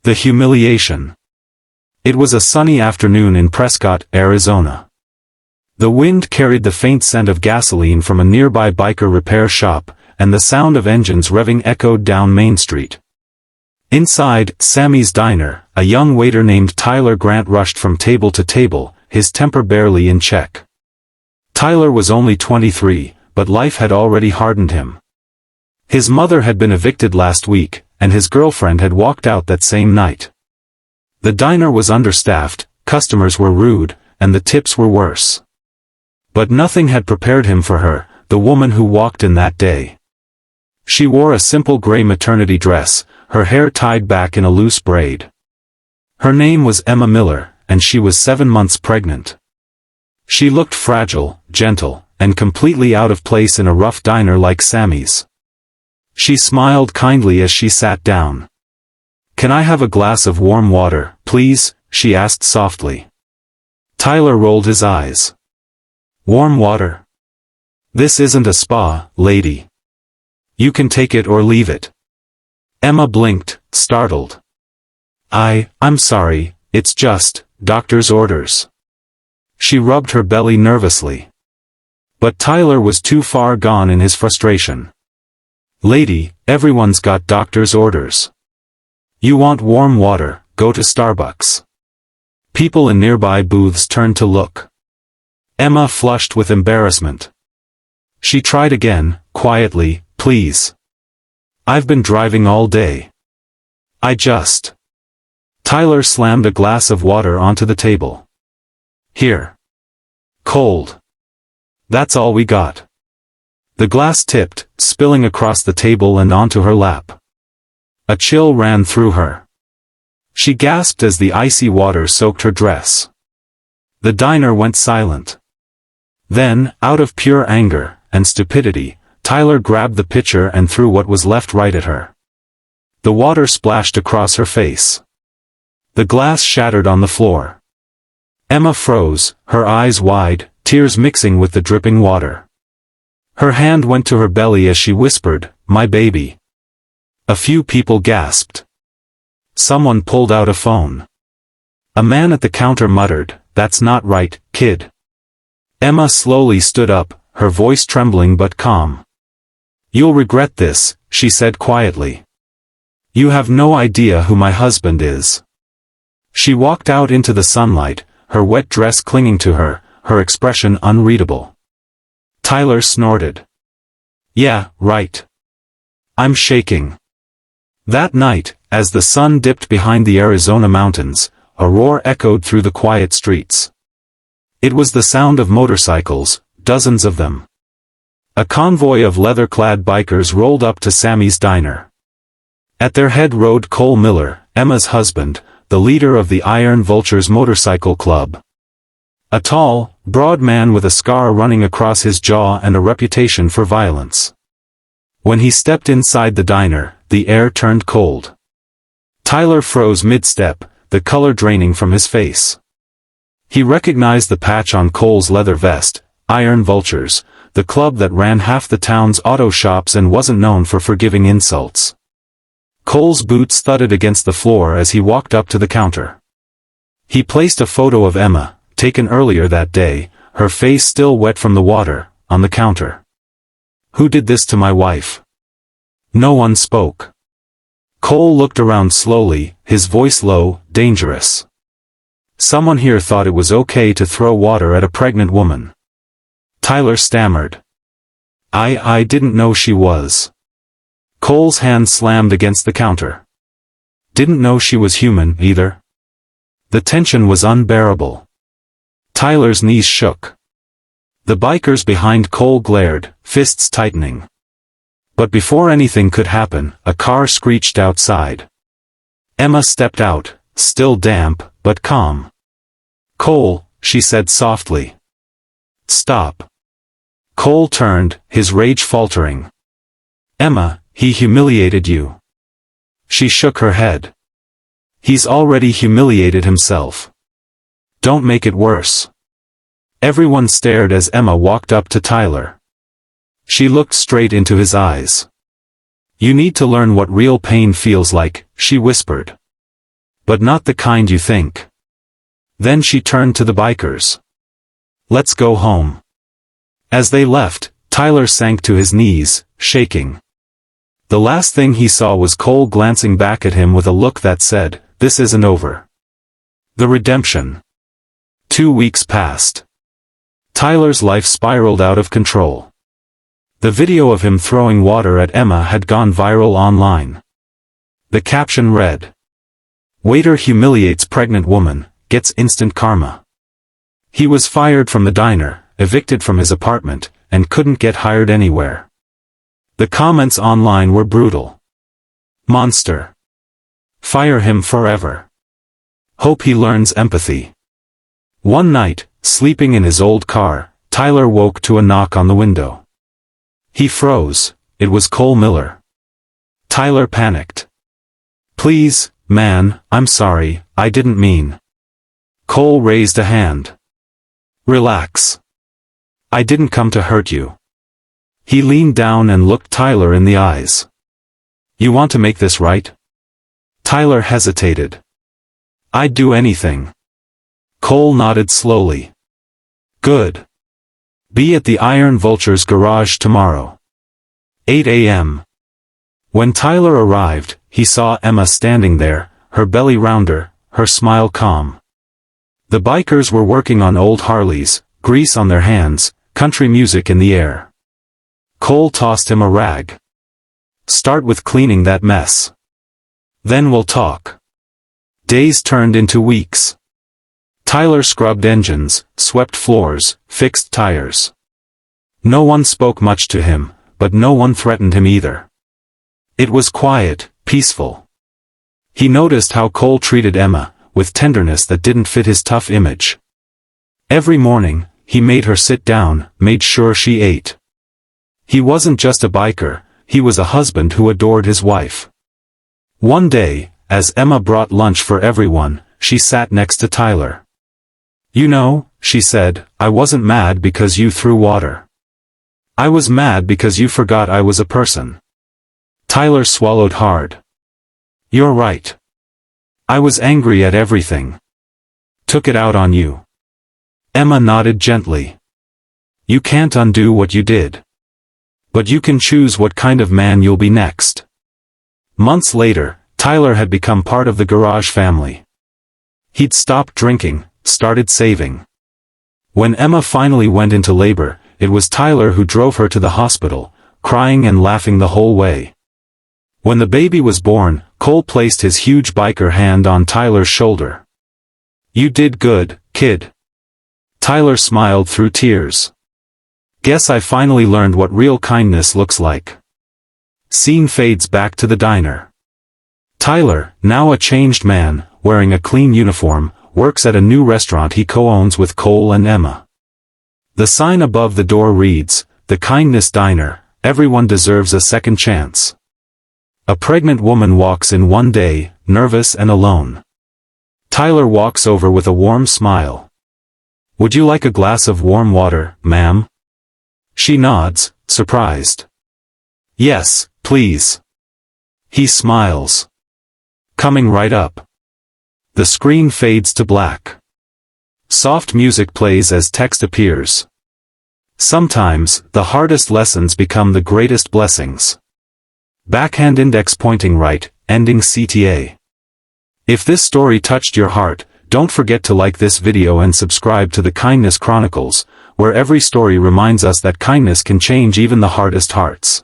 The humiliation. It was a sunny afternoon in Prescott, Arizona. The wind carried the faint scent of gasoline from a nearby biker repair shop, and the sound of engines revving echoed down Main Street. Inside Sammy's diner, a young waiter named Tyler Grant rushed from table to table, his temper barely in check. Tyler was only 23, but life had already hardened him. His mother had been evicted last week, and his girlfriend had walked out that same night. The diner was understaffed, customers were rude, and the tips were worse. But nothing had prepared him for her, the woman who walked in that day. She wore a simple gray maternity dress, her hair tied back in a loose braid. Her name was Emma Miller, and she was 7 months pregnant. She looked fragile, gentle, and completely out of place in a rough diner like Sammy's. She smiled kindly as she sat down. "Can I have a glass of warm water, please?" she asked softly. Tyler rolled his eyes. "Warm water? This isn't a spa, lady. You can take it or leave it." Emma blinked, startled. I'm sorry, it's just, doctor's orders." She rubbed her belly nervously. But Tyler was too far gone in his frustration. "Lady, everyone's got doctor's orders. You want warm water, go to Starbucks." People in nearby booths turned to look. Emma flushed with embarrassment. She tried again, quietly, "Please. I've been driving all day. Tyler slammed a glass of water onto the table. "Here. Cold. That's all we got." The glass tipped, spilling across the table and onto her lap. A chill ran through her. She gasped as the icy water soaked her dress. The diner went silent. Then, out of pure anger and stupidity, Tyler grabbed the pitcher and threw what was left right at her. The water splashed across her face. The glass shattered on the floor. Emma froze, her eyes wide, tears mixing with the dripping water. Her hand went to her belly as she whispered, "My baby." A few people gasped. Someone pulled out a phone. A man at the counter muttered, "That's not right, kid." Emma slowly stood up, her voice trembling but calm. "You'll regret this," she said quietly. "You have no idea who my husband is." She walked out into the sunlight, her wet dress clinging to her, her expression unreadable. Tyler snorted. "Yeah, right. I'm shaking." That night, as the sun dipped behind the Arizona mountains, a roar echoed through the quiet streets. It was the sound of motorcycles, dozens of them. A convoy of leather-clad bikers rolled up to Sammy's diner. At their head rode Cole Miller, Emma's husband, the leader of the Iron Vultures Motorcycle Club. A tall, broad man with a scar running across his jaw and a reputation for violence. When he stepped inside the diner, the air turned cold. Tyler froze mid-step, the color draining from his face. He recognized the patch on Cole's leather vest, Iron Vultures, the club that ran half the town's auto shops and wasn't known for forgiving insults. Cole's boots thudded against the floor as he walked up to the counter. He placed a photo of Emma, taken earlier that day, her face still wet from the water, on the counter. "Who did this to my wife?" No one spoke. Cole looked around slowly, his voice low, dangerous. "Someone here thought it was okay to throw water at a pregnant woman." Tyler stammered. I didn't know she was." Cole's hand slammed against the counter. "Didn't know she was human, either." The tension was unbearable. Tyler's knees shook. The bikers behind Cole glared, fists tightening. But before anything could happen, a car screeched outside. Emma stepped out, still damp, but calm. "Cole," she said softly. "Stop." Cole turned, his rage faltering. "Emma, he humiliated you." She shook her head. "He's already humiliated himself. Don't make it worse." Everyone stared as Emma walked up to Tyler. She looked straight into his eyes. "You need to learn what real pain feels like," she whispered. But not the kind you think. Then she turned to the bikers. Let's go home. As they left, Tyler sank to his knees, shaking. The last thing he saw was Cole glancing back at him with a look that said, "This isn't over." The redemption. 2 weeks passed. Tyler's life spiraled out of control. The video of him throwing water at Emma had gone viral online. The caption read, "Waiter humiliates pregnant woman, gets instant karma." He was fired from the diner, evicted from his apartment, and couldn't get hired anywhere. The comments online were brutal. Monster. Fire him forever. Hope he learns empathy. One night, sleeping in his old car, Tyler woke to a knock on the window. He froze. It was Cole Miller. Tyler panicked. "Please, man, I'm sorry, I didn't mean." Cole raised a hand. "Relax. I didn't come to hurt you." He leaned down and looked Tyler in the eyes. "You want to make this right?" Tyler hesitated. "I'd do anything." Cole nodded slowly. "Good. Be at the Iron Vulture's garage tomorrow. 8 a.m. When Tyler arrived, he saw Emma standing there, her belly rounder, her smile calm. The bikers were working on old Harleys, grease on their hands, country music in the air. Cole tossed him a rag. "Start with cleaning that mess. Then we'll talk." Days turned into weeks. Tyler scrubbed engines, swept floors, fixed tires. No one spoke much to him, but no one threatened him either. It was quiet, peaceful. He noticed how Cole treated Emma, with tenderness that didn't fit his tough image. Every morning, he made her sit down, made sure she ate. He wasn't just a biker, he was a husband who adored his wife. One day, as Emma brought lunch for everyone, she sat next to Tyler. "You know," she said, "I wasn't mad because you threw water. I was mad because you forgot I was a person." Tyler swallowed hard. "You're right. I was angry at everything. Took it out on you." Emma nodded gently. "You can't undo what you did. But you can choose what kind of man you'll be next." Months later, Tyler had become part of the garage family. He'd stopped drinking, started saving. When Emma finally went into labor, it was Tyler who drove her to the hospital, crying and laughing the whole way. When the baby was born, Cole placed his huge biker hand on Tyler's shoulder. "You did good, kid." Tyler smiled through tears. "Guess I finally learned what real kindness looks like." Scene fades back to the diner. Tyler, now a changed man, wearing a clean uniform, works at a new restaurant he co-owns with Cole and Emma. The sign above the door reads, "The Kindness Diner, everyone deserves a second chance." A pregnant woman walks in one day, nervous and alone. Tyler walks over with a warm smile. "Would you like a glass of warm water, ma'am?" She nods, surprised. "Yes, please." He smiles. "Coming right up." The screen fades to black. Soft music plays as text appears. Sometimes, the hardest lessons become the greatest blessings. Backhand index pointing right, ending CTA. If this story touched your heart, don't forget to like this video and subscribe to the Kindness Chronicles, where every story reminds us that kindness can change even the hardest hearts.